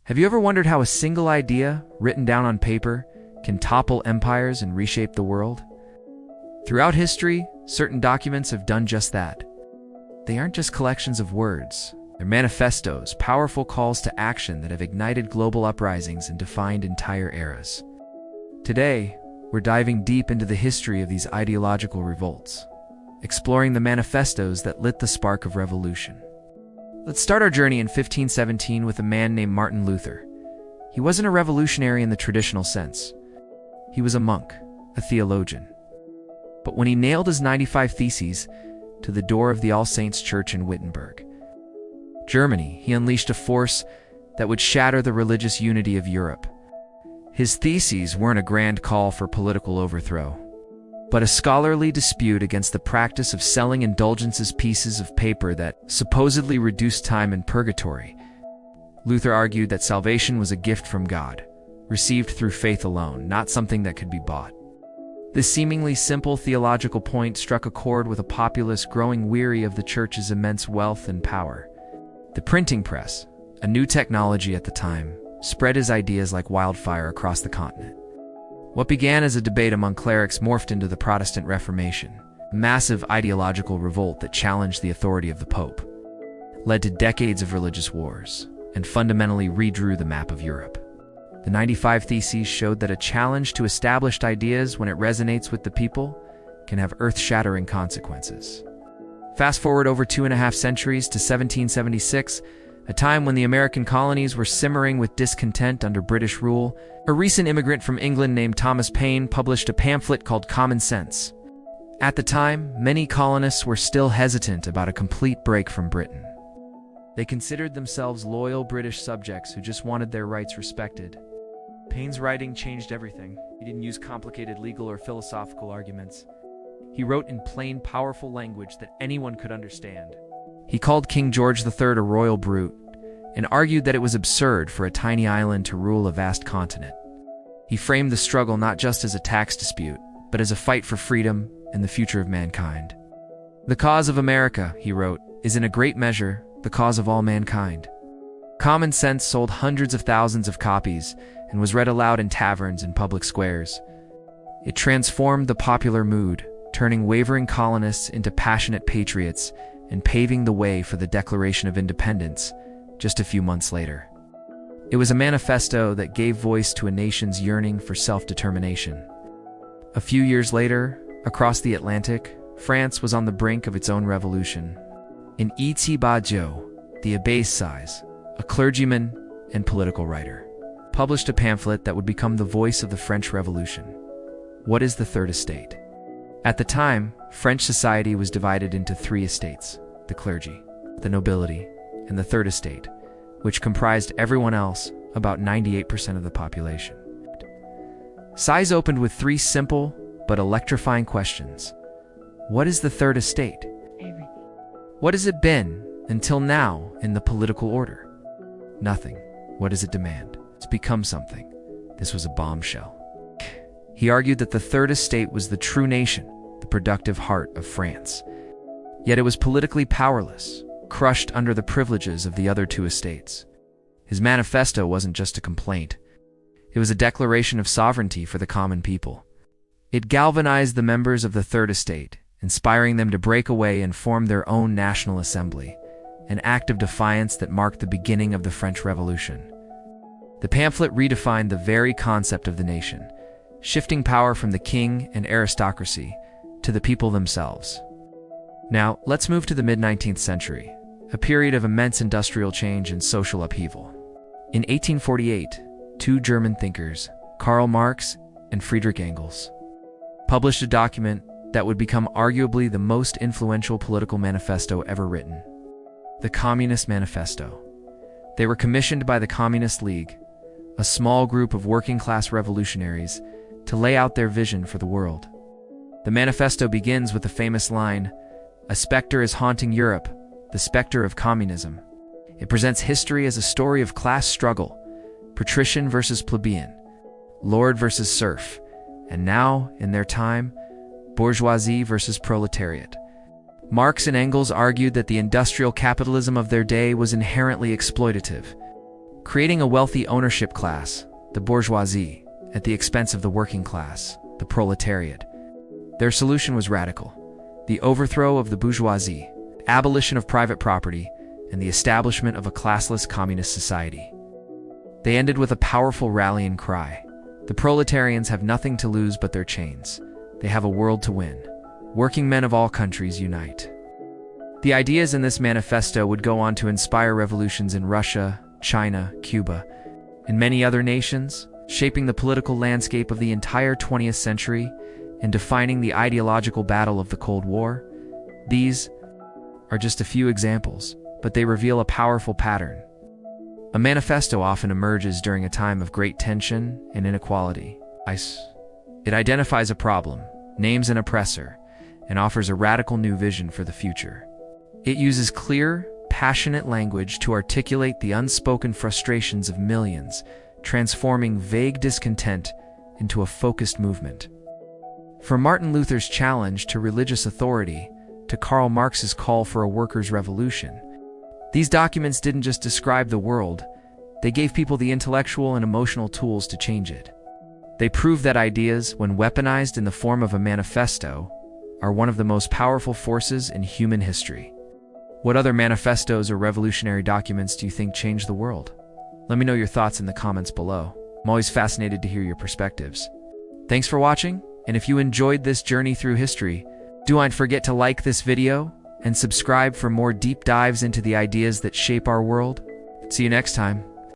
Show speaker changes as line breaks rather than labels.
Have you ever wondered how a single idea, written down on paper, can topple empires and reshape the world? Throughout history, certain documents have done just that. They aren't just collections of words. They're manifestos, powerful calls to action that have ignited global uprisings and defined entire eras. Today, we're diving deep into the history of these ideological revolts, exploring the manifestos that lit the spark of revolution. Let's start our journey in 1517 with a man named Martin Luther. He wasn't a revolutionary in the traditional sense. He was a monk, a theologian. But when he nailed his 95 Theses to the door of the All Saints Church in Wittenberg, Germany, he unleashed a force that would shatter the religious unity of Europe. His theses weren't a grand call for political overthrow, but a scholarly dispute against the practice of selling indulgences, pieces of paper that supposedly reduced time in purgatory. Luther argued that salvation was a gift from God, received through faith alone, not something that could be bought. This seemingly simple theological point struck a chord with a populace growing weary of the church's immense wealth and power. The printing press, a new technology at the time, spread his ideas like wildfire across the continent. What began as a debate among clerics morphed into the Protestant Reformation, a massive ideological revolt that challenged the authority of the Pope, led to decades of religious wars, and fundamentally redrew the map of Europe. The 95 Theses showed that a challenge to established ideas, when it resonates with the people, can have earth-shattering consequences. Fast forward over 2.5 centuries to 1776, a time when the American colonies were simmering with discontent under British rule. A recent immigrant from England named Thomas Paine published a pamphlet called Common Sense. At the time, many colonists were still hesitant about a complete break from Britain. They considered themselves loyal British subjects who just wanted their rights respected. Paine's writing changed everything. He didn't use complicated legal or philosophical arguments. He wrote in plain, powerful language that anyone could understand. He called King George III a royal brute and argued that it was absurd for a tiny island to rule a vast continent. He framed the struggle not just as a tax dispute, but as a fight for freedom and the future of mankind. "The cause of America," he wrote, "is in a great measure the cause of all mankind." Common Sense sold hundreds of thousands of copies and was read aloud in taverns and public squares. It transformed the popular mood, turning wavering colonists into passionate patriots and paving the way for the Declaration of Independence just a few months later. It was a manifesto that gave voice to a nation's yearning for self-determination. A few years later, across the Atlantic, France was on the brink of its own revolution. In E.T. Badiou, the Abbé Size, a clergyman and political writer, published a pamphlet that would become the voice of the French Revolution. What is the Third Estate? At the time, French society was divided into 3 estates: the clergy, the nobility, and the Third Estate, which comprised everyone else, about 98% of the population. Size opened with 3 simple but electrifying questions. What is the Third Estate? What has it been until now in the political order? Nothing. What does it demand? It's become something. This was a bombshell. He argued that the Third Estate was the true nation, the productive heart of France. Yet it was politically powerless, crushed under the privileges of the other 2 estates. His manifesto wasn't just a complaint. It was a declaration of sovereignty for the common people. It galvanized the members of the Third Estate, inspiring them to break away and form their own national assembly, an act of defiance that marked the beginning of the French Revolution. The pamphlet redefined the very concept of the nation, shifting power from the king and aristocracy to the people themselves. Now, let's move to the mid-19th century, a period of immense industrial change and social upheaval. In 1848, 2 German thinkers, Karl Marx and Friedrich Engels, published a document that would become arguably the most influential political manifesto ever written: the Communist Manifesto. They were commissioned by the Communist League, a small group of working-class revolutionaries, to lay out their vision for the world. The manifesto begins with the famous line, "A specter is haunting Europe, the specter of communism." It presents history as a story of class struggle, patrician versus plebeian, lord versus serf, and now, in their time, bourgeoisie versus proletariat. Marx and Engels argued that the industrial capitalism of their day was inherently exploitative. creating a wealthy ownership class, the bourgeoisie, at the expense of the working class, the proletariat. Their solution was radical: the overthrow of the bourgeoisie, abolition of private property, and the establishment of a classless communist society. They ended with a powerful rallying cry: the proletarians have nothing to lose but their chains. They have a world to win. Working men of all countries unite. The ideas in this manifesto would go on to inspire revolutions in Russia, China, Cuba, and many other nations, shaping the political landscape of the entire 20th century and defining the ideological battle of the Cold War. These are just a few examples, but they reveal a powerful pattern. A manifesto often emerges during a time of great tension and inequality. It identifies a problem, names an oppressor, and offers a radical new vision for the future. It uses clear, passionate language to articulate the unspoken frustrations of millions, transforming vague discontent into a focused movement. From Martin Luther's challenge to religious authority to Karl Marx's call for a workers' revolution, these documents didn't just describe the world, they gave people the intellectual and emotional tools to change it. They prove that ideas, when weaponized in the form of a manifesto, are one of the most powerful forces in human history. What other manifestos or revolutionary documents do you think changed the world? Let me know your thoughts in the comments below. I'm always fascinated to hear your perspectives. Thanks for watching, and if you enjoyed this journey through history, don't forget to like this video and subscribe for more deep dives into the ideas that shape our world. See you next time.